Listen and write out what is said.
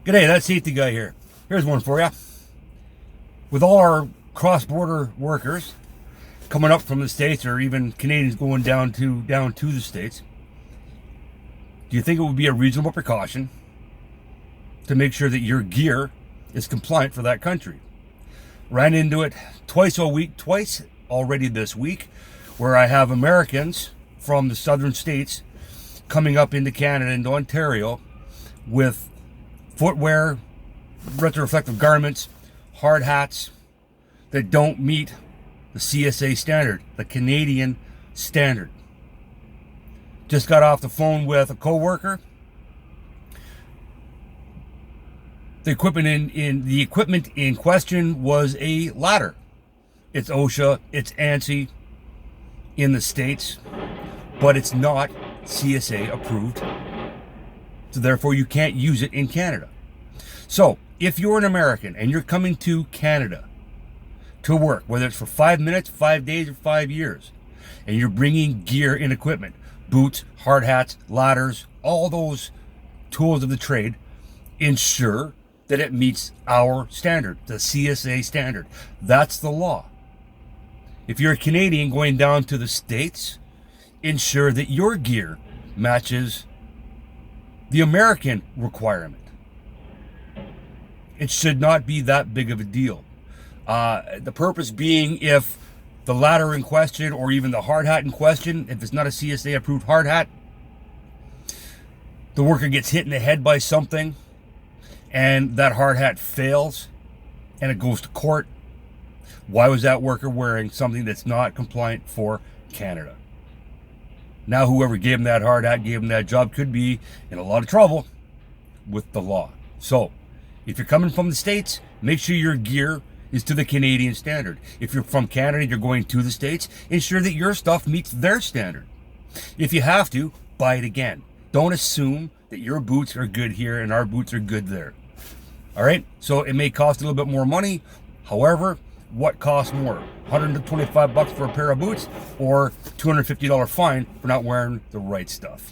G'day, that safety guy here. Here's one for you. With all our cross-border workers coming up from the States, or even Canadians going down to the States, do you think it would be a reasonable precaution to make sure that your gear is compliant for that country? Ran into it twice already this week, where I have Americans from the southern states coming up into Canada, into Ontario, with footwear, retroreflective garments, hard hats that don't meet the CSA standard, the Canadian standard. Just got off the phone with a coworker. The equipment in question was a ladder. It's OSHA, it's ANSI in the States, but it's not CSA approved. So therefore you can't use it in Canada. So if you're an American and you're coming to Canada to work, whether it's for 5 minutes, 5 days, or 5 years, and you're bringing gear and equipment, boots, hard hats, ladders, all those tools of the trade, ensure that it meets our standard, the CSA standard. That's the law. If you're a Canadian going down to the States, ensure that your gear matches the American requirement. It should not be that big of a deal. The purpose being, if the ladder in question, or even the hard hat in question, if it's not a CSA approved hard hat, the worker gets hit in the head by something and that hard hat fails and it goes to court, why was that worker wearing something that's not compliant for Canada? Now whoever gave him that hard hat, gave him that job, could be in a lot of trouble with the law. So if you're coming from the States, make sure your gear is to the Canadian standard. If you're from Canada and you're going to the States, ensure that your stuff meets their standard. If you have to, buy it again. Don't assume that your boots are good here and our boots are good there. All right? So it may cost a little bit more money. However, what costs more? $125 for a pair of boots, or $250 fine for not wearing the right stuff?